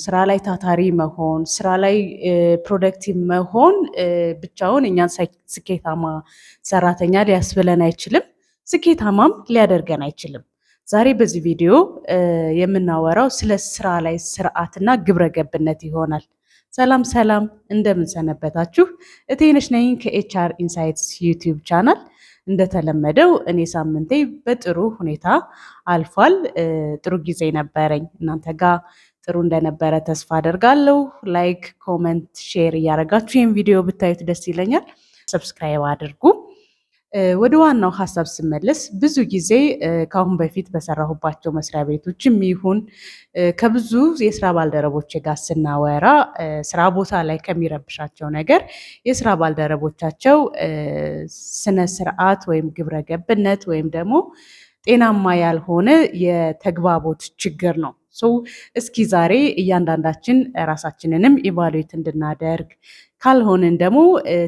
ስራ ላይ ታታሪ መሆን፣ ስራ ላይ ፕሮደክቲቭ መሆን ብቻውን እኛን ስኬታማ ሰራተኛ ሊያስብለን አይችልም፣ ስኬታማም ሊያደርገን አይችልም። ዛሬ በዚህ ቪዲዮ የምናወራው ስለ ስራ ላይ ስርዓትና ግብረ ገብነት ይሆናል። ሰላም ሰላም፣ እንደምን ሰነበታችሁ? እቴነሽ ነኝ ከኤችአር ኢንሳይትስ ዩቲዩብ ቻናል። እንደተለመደው እኔ ሳምንቴ በጥሩ ሁኔታ አልፏል። ጥሩ ጊዜ ነበረኝ። እናንተ ጋር ጥሩ እንደነበረ ተስፋ አደርጋለሁ። ላይክ፣ ኮመንት፣ ሼር እያደረጋችሁ ይህን ቪዲዮ ብታዩት ደስ ይለኛል። ሰብስክራይብ አድርጉ። ወደ ዋናው ሀሳብ ስመለስ ብዙ ጊዜ ከአሁን በፊት በሰራሁባቸው መስሪያ ቤቶችም ይሁን ከብዙ የስራ ባልደረቦች ጋር ስናወራ ስራ ቦታ ላይ ከሚረብሻቸው ነገር የስራ ባልደረቦቻቸው ስነ ስርዓት ወይም ግብረ ገብነት ወይም ደግሞ ጤናማ ያልሆነ የተግባቦት ችግር ነው። እስኪ ዛሬ እያንዳንዳችን ራሳችንንም ኢቫሉዌት እንድናደርግ ካልሆንን ደግሞ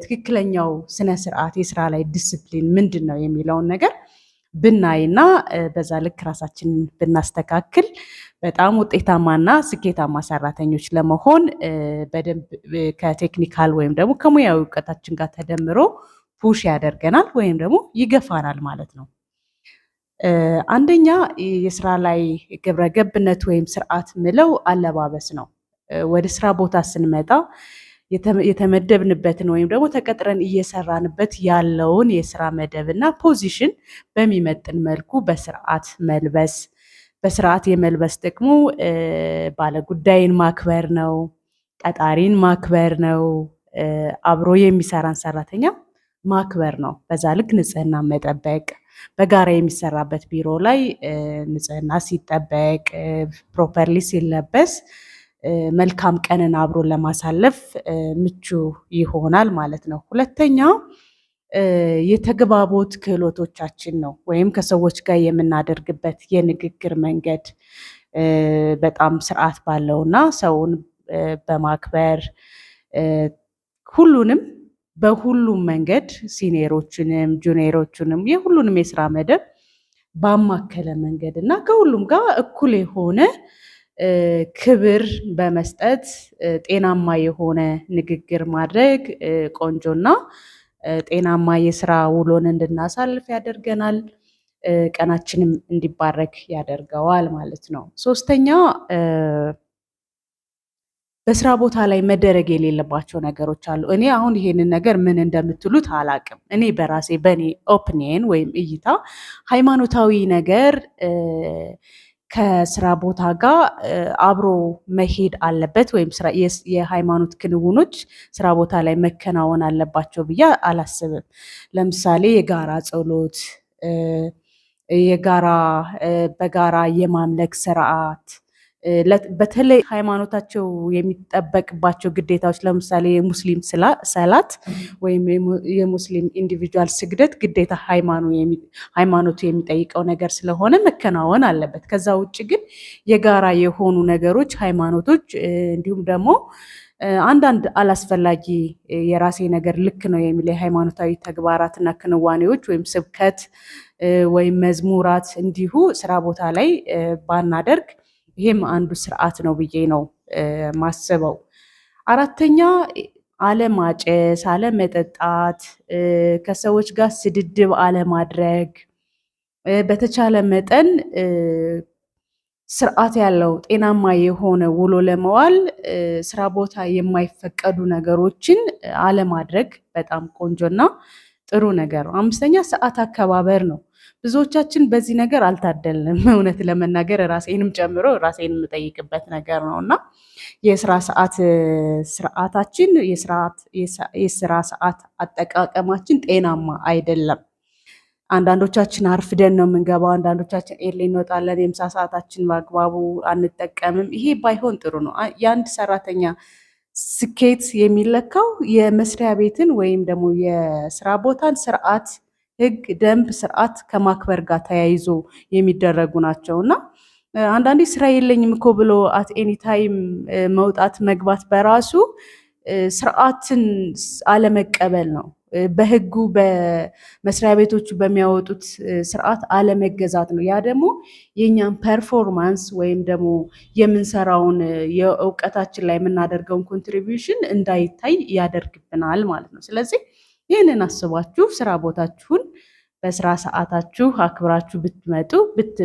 ትክክለኛው ስነ ስርዓት የስራ ላይ ዲስፕሊን ምንድን ነው የሚለውን ነገር ብናይና በዛ ልክ ራሳችንን ብናስተካክል በጣም ውጤታማና ስኬታማ ሰራተኞች ለመሆን በደንብ ከቴክኒካል ወይም ደግሞ ከሙያዊ እውቀታችን ጋር ተደምሮ ፑሽ ያደርገናል ወይም ደግሞ ይገፋናል ማለት ነው። አንደኛ የስራ ላይ ግብረ ገብነት ወይም ስርዓት ምለው አለባበስ ነው። ወደ ስራ ቦታ ስንመጣ የተመደብንበትን ወይም ደግሞ ተቀጥረን እየሰራንበት ያለውን የስራ መደብና ፖዚሽን በሚመጥን መልኩ በስርዓት መልበስ። በስርዓት የመልበስ ጥቅሙ ባለጉዳይን ማክበር ነው፣ ቀጣሪን ማክበር ነው፣ አብሮ የሚሰራን ሰራተኛ ማክበር ነው። በዛ ልክ ንጽህና መጠበቅ፣ በጋራ የሚሰራበት ቢሮ ላይ ንጽህና ሲጠበቅ ፕሮፐርሊ ሲለበስ መልካም ቀንን አብሮ ለማሳለፍ ምቹ ይሆናል ማለት ነው። ሁለተኛ የተግባቦት ክህሎቶቻችን ነው፣ ወይም ከሰዎች ጋር የምናደርግበት የንግግር መንገድ በጣም ስርዓት ባለውና ሰውን በማክበር ሁሉንም በሁሉም መንገድ ሲኒየሮችንም ጁኒየሮችንም የሁሉንም የስራ መደብ ባማከለ መንገድ እና ከሁሉም ጋር እኩል የሆነ ክብር በመስጠት ጤናማ የሆነ ንግግር ማድረግ ቆንጆና ጤናማ የስራ ውሎን እንድናሳልፍ ያደርገናል። ቀናችንም እንዲባረክ ያደርገዋል ማለት ነው። ሶስተኛ በስራ ቦታ ላይ መደረግ የሌለባቸው ነገሮች አሉ። እኔ አሁን ይሄንን ነገር ምን እንደምትሉት አላቅም። እኔ በራሴ በእኔ ኦፒኒየን ወይም እይታ ሃይማኖታዊ ነገር ከስራ ቦታ ጋር አብሮ መሄድ አለበት ወይም የሃይማኖት ክንውኖች ስራ ቦታ ላይ መከናወን አለባቸው ብዬ አላስብም። ለምሳሌ የጋራ ጸሎት፣ በጋራ የማምለክ ስርዓት፣ በተለይ ሃይማኖታቸው የሚጠበቅባቸው ግዴታዎች ለምሳሌ የሙስሊም ሰላት ወይም የሙስሊም ኢንዲቪጁዋል ስግደት ግዴታ ሃይማኖቱ የሚጠይቀው ነገር ስለሆነ መከናወን አለበት። ከዛ ውጭ ግን የጋራ የሆኑ ነገሮች ሃይማኖቶች እንዲሁም ደግሞ አንዳንድ አላስፈላጊ የራሴ ነገር ልክ ነው የሚል የሃይማኖታዊ ተግባራትና ክንዋኔዎች ወይም ስብከት ወይም መዝሙራት እንዲሁ ስራ ቦታ ላይ ባናደርግ ይሄም አንዱ ስርዓት ነው ብዬ ነው ማስበው። አራተኛ አለማጨስ፣ አለመጠጣት፣ ከሰዎች ጋር ስድድብ አለማድረግ፣ በተቻለ መጠን ስርዓት ያለው ጤናማ የሆነ ውሎ ለመዋል ስራ ቦታ የማይፈቀዱ ነገሮችን አለማድረግ በጣም ቆንጆና ጥሩ ነገር ነው። አምስተኛ ሰዓት አከባበር ነው። ብዙዎቻችን በዚህ ነገር አልታደልንም። እውነት ለመናገር ራሴንም ጨምሮ ራሴን የምጠይቅበት ነገር ነው እና የስራ ሰዓት ስርዓታችን የስራ ሰዓት አጠቃቀማችን ጤናማ አይደለም። አንዳንዶቻችን አርፍደን ነው የምንገባው፣ አንዳንዶቻችን ኤርሊ እንወጣለን፣ የምሳ ሰዓታችን በአግባቡ አንጠቀምም። ይሄ ባይሆን ጥሩ ነው። የአንድ ሰራተኛ ስኬት የሚለካው የመስሪያ ቤትን ወይም ደግሞ የስራ ቦታን ስርዓት፣ ህግ፣ ደንብ፣ ስርዓት ከማክበር ጋር ተያይዞ የሚደረጉ ናቸው እና አንዳንዴ ስራ የለኝም እኮ ብሎ አት ኤኒ ታይም መውጣት መግባት በራሱ ስርዓትን አለመቀበል ነው። በህጉ በመስሪያ ቤቶቹ በሚያወጡት ስርዓት አለመገዛት ነው። ያ ደግሞ የእኛን ፐርፎርማንስ ወይም ደግሞ የምንሰራውን የእውቀታችን ላይ የምናደርገውን ኮንትሪቢዩሽን እንዳይታይ ያደርግብናል ማለት ነው። ስለዚህ ይህንን አስባችሁ ስራ ቦታችሁን በስራ ሰዓታችሁ አክብራችሁ ብትመጡ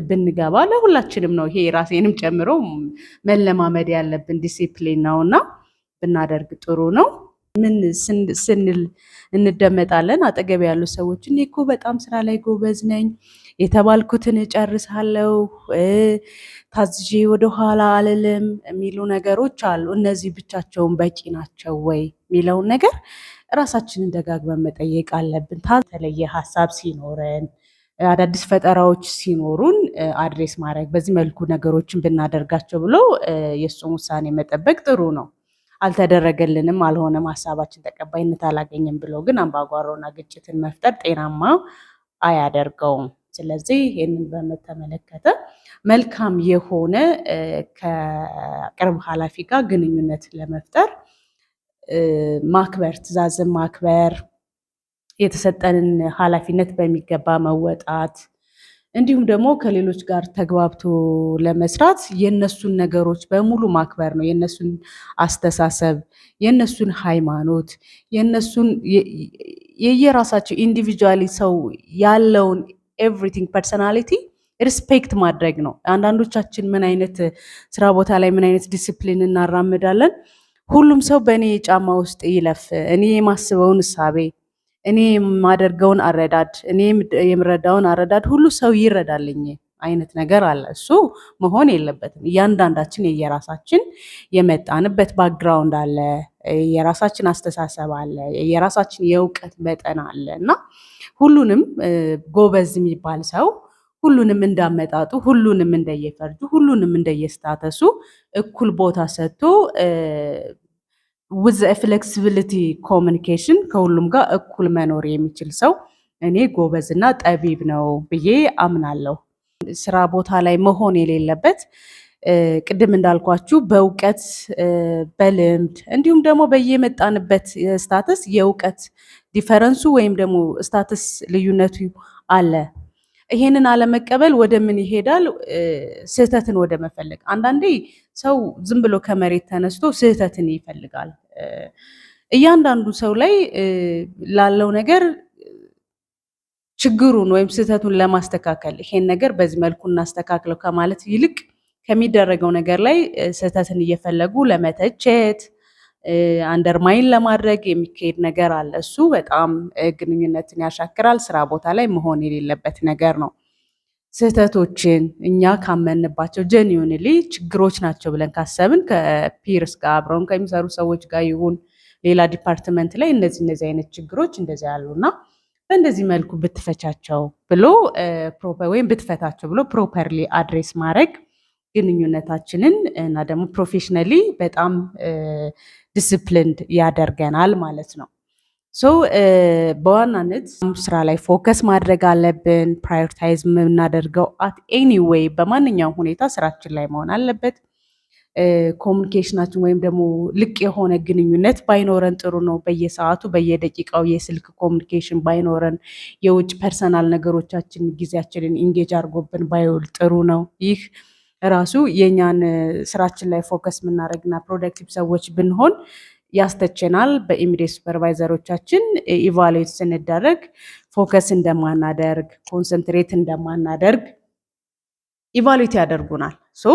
ብንገባ ለሁላችንም ነው። ይሄ ራሴንም ጨምሮ መለማመድ ያለብን ዲሲፕሊን ነው እና ብናደርግ ጥሩ ነው። ምን ስንል እንደመጣለን? አጠገብ ያሉ ሰዎች እኔ እኮ በጣም ስራ ላይ ጎበዝ ነኝ፣ የተባልኩትን እጨርሳለሁ፣ ታዝዤ ወደኋላ አልልም የሚሉ ነገሮች አሉ። እነዚህ ብቻቸውን በቂ ናቸው ወይ የሚለውን ነገር ራሳችንን ደጋግመን መጠየቅ አለብን። የተለየ ሀሳብ ሲኖረን፣ አዳዲስ ፈጠራዎች ሲኖሩን አድሬስ ማድረግ በዚህ መልኩ ነገሮችን ብናደርጋቸው ብሎ የእሱን ውሳኔ መጠበቅ ጥሩ ነው። አልተደረገልንም፣ አልሆነም፣ ሀሳባችን ተቀባይነት አላገኘም ብሎ ግን አምባጓሮና ግጭትን መፍጠር ጤናማ አያደርገውም። ስለዚህ ይህንን በተመለከተ መልካም የሆነ ከቅርብ ኃላፊ ጋር ግንኙነት ለመፍጠር ማክበር፣ ትዕዛዝን ማክበር፣ የተሰጠንን ኃላፊነት በሚገባ መወጣት እንዲሁም ደግሞ ከሌሎች ጋር ተግባብቶ ለመስራት የነሱን ነገሮች በሙሉ ማክበር ነው። የነሱን አስተሳሰብ፣ የነሱን ሃይማኖት፣ የነሱን የየራሳቸው ኢንዲቪጁዋሊ ሰው ያለውን ኤቭሪቲንግ ፐርሰናሊቲ ሪስፔክት ማድረግ ነው። አንዳንዶቻችን ምን አይነት ስራ ቦታ ላይ ምን አይነት ዲስፕሊን እናራምዳለን? ሁሉም ሰው በእኔ ጫማ ውስጥ ይለፍ፣ እኔ የማስበውን እሳቤ፣ እኔ የማደርገውን አረዳድ፣ እኔ የምረዳውን አረዳድ ሁሉ ሰው ይረዳልኝ አይነት ነገር አለ። እሱ መሆን የለበትም። እያንዳንዳችን የየራሳችን የመጣንበት ባክግራውንድ አለ፣ የራሳችን አስተሳሰብ አለ፣ የራሳችን የእውቀት መጠን አለ እና ሁሉንም ጎበዝ የሚባል ሰው ሁሉንም እንዳመጣጡ፣ ሁሉንም እንደየፈርጁ፣ ሁሉንም እንደየስታተሱ እኩል ቦታ ሰጥቶ with ፍሌክሲቢሊቲ ኮሚኒኬሽን ከሁሉም ጋር እኩል መኖር የሚችል ሰው እኔ ጎበዝና ጠቢብ ነው ብዬ አምናለሁ። ስራ ቦታ ላይ መሆን የሌለበት ቅድም እንዳልኳችሁ በእውቀት በልምድ እንዲሁም ደግሞ በየመጣንበት ስታተስ የእውቀት ዲፈረንሱ ወይም ደግሞ ስታተስ ልዩነቱ አለ። ይሄንን አለመቀበል ወደ ምን ይሄዳል? ስህተትን ወደ መፈለግ። አንዳንዴ ሰው ዝም ብሎ ከመሬት ተነስቶ ስህተትን ይፈልጋል። እያንዳንዱ ሰው ላይ ላለው ነገር ችግሩን ወይም ስህተቱን ለማስተካከል ይሄን ነገር በዚህ መልኩ እናስተካክለው ከማለት ይልቅ ከሚደረገው ነገር ላይ ስህተትን እየፈለጉ ለመተቸት አንደርማይን ለማድረግ የሚካሄድ ነገር አለ። እሱ በጣም ግንኙነትን ያሻክራል። ስራ ቦታ ላይ መሆን የሌለበት ነገር ነው። ስህተቶችን እኛ ካመንባቸው ጀኒዩንሊ ችግሮች ናቸው ብለን ካሰብን ከፒርስ ጋር አብረውን ከሚሰሩ ሰዎች ጋር ይሁን ሌላ ዲፓርትመንት ላይ እነዚህ አይነት ችግሮች እንደዚህ ያሉና በእንደዚህ መልኩ ብትፈቻቸው ብሎ ወይም ብትፈታቸው ብሎ ፕሮፐርሊ አድሬስ ማድረግ ግንኙነታችንን እና ደግሞ ፕሮፌሽናሊ በጣም ዲስፕሊንድ ያደርገናል ማለት ነው። ሶ በዋናነት ስራ ላይ ፎከስ ማድረግ አለብን። ፕራዮሪታይዝ የምናደርገው አት ኤኒዌይ በማንኛውም ሁኔታ ስራችን ላይ መሆን አለበት። ኮሚኒኬሽናችን ወይም ደግሞ ልቅ የሆነ ግንኙነት ባይኖረን ጥሩ ነው። በየሰዓቱ በየደቂቃው የስልክ ኮሚኒኬሽን ባይኖረን፣ የውጭ ፐርሰናል ነገሮቻችን ጊዜያችንን ኢንጌጅ አድርጎብን ባይውል ጥሩ ነው። ይህ ራሱ የኛን ስራችን ላይ ፎከስ የምናደርግና ፕሮዳክቲቭ ሰዎች ብንሆን ያስተችናል። በኢሚዲየት ሱፐርቫይዘሮቻችን ኢቫሉዌት ስንደረግ ፎከስ እንደማናደርግ፣ ኮንሰንትሬት እንደማናደርግ ኢቫሉዌት ያደርጉናል። ሶ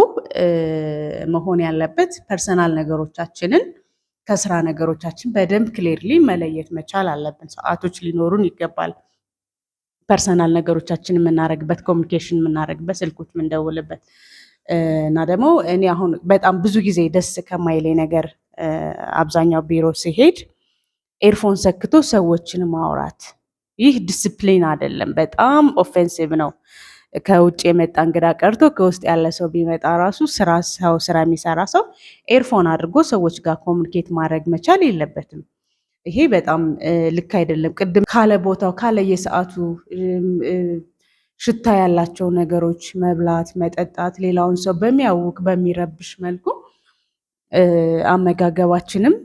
መሆን ያለበት ፐርሰናል ነገሮቻችንን ከስራ ነገሮቻችን በደንብ ክሊርሊ መለየት መቻል አለብን። ሰዓቶች ሊኖሩን ይገባል። ፐርሰናል ነገሮቻችን የምናደርግበት፣ ኮሚኒኬሽን የምናደርግበት፣ ስልኮች የምንደውልበት እና ደግሞ እኔ አሁን በጣም ብዙ ጊዜ ደስ ከማይለኝ ነገር አብዛኛው ቢሮ ሲሄድ ኤርፎን ሰክቶ ሰዎችን ማውራት፣ ይህ ዲስፕሊን አይደለም። በጣም ኦፌንሲቭ ነው። ከውጭ የመጣ እንግዳ ቀርቶ ከውስጥ ያለ ሰው ቢመጣ ራሱ ስራ የሚሰራ ሰው ኤርፎን አድርጎ ሰዎች ጋር ኮሚኒኬት ማድረግ መቻል የለበትም። ይሄ በጣም ልክ አይደለም። ቅድም ካለ ቦታው ካለ የሰዓቱ ሽታ ያላቸው ነገሮች መብላት፣ መጠጣት፣ ሌላውን ሰው በሚያውክ በሚረብሽ መልኩ አመጋገባችንም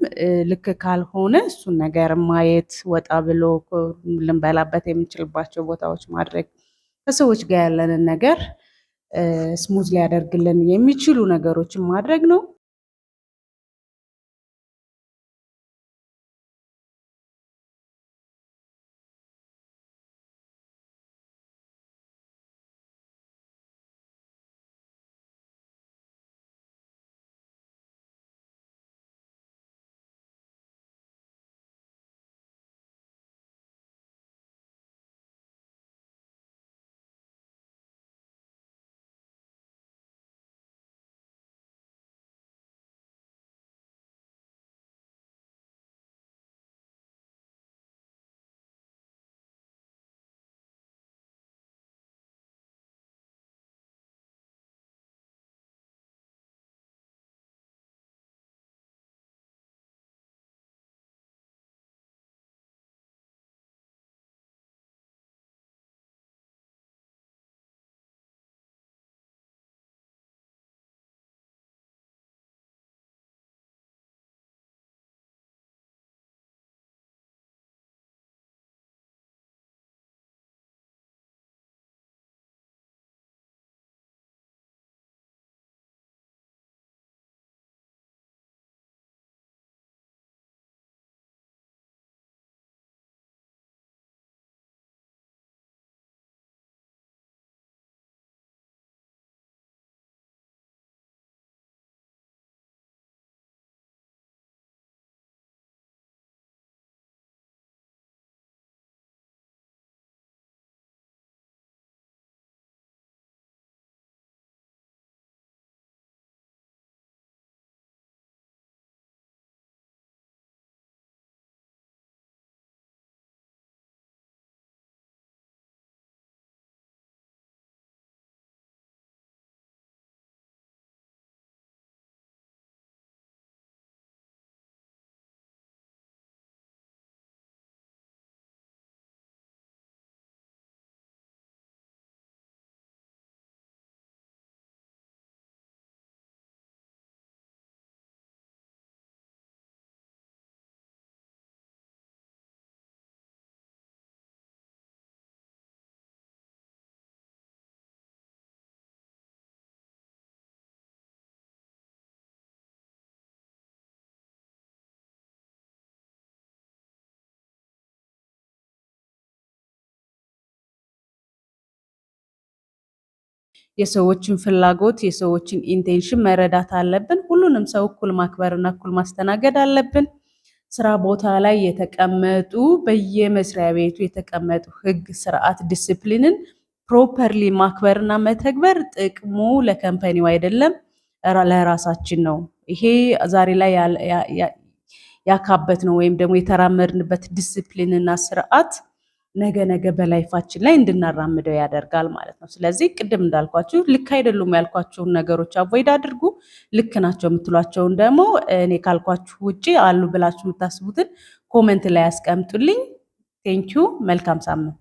ልክ ካልሆነ እሱን ነገር ማየት ወጣ ብሎ ልንበላበት የምንችልባቸው ቦታዎች ማድረግ ከሰዎች ጋር ያለንን ነገር ስሙዝ ሊያደርግልን የሚችሉ ነገሮችን ማድረግ ነው። የሰዎችን ፍላጎት የሰዎችን ኢንቴንሽን መረዳት አለብን። ሁሉንም ሰው እኩል ማክበርና እኩል ማስተናገድ አለብን። ስራ ቦታ ላይ የተቀመጡ በየመስሪያ ቤቱ የተቀመጡ ህግ፣ ስርዓት፣ ዲስፕሊንን ፕሮፐርሊ ማክበርና መተግበር ጥቅሙ ለከምፓኒው አይደለም ለራሳችን ነው። ይሄ ዛሬ ላይ ያካበት ነው ወይም ደግሞ የተራመድንበት ዲስፕሊንና ስርዓት ነገ በላይፋችን ላይ እንድናራምደው ያደርጋል ማለት ነው። ስለዚህ ቅድም እንዳልኳችሁ ልክ አይደሉም ያልኳቸውን ነገሮች አቮይድ አድርጉ። ልክ ናቸው የምትሏቸውን ደግሞ እኔ ካልኳችሁ ውጪ አሉ ብላችሁ የምታስቡትን ኮመንት ላይ ያስቀምጡልኝ። ቴንኪዩ። መልካም ሳምንት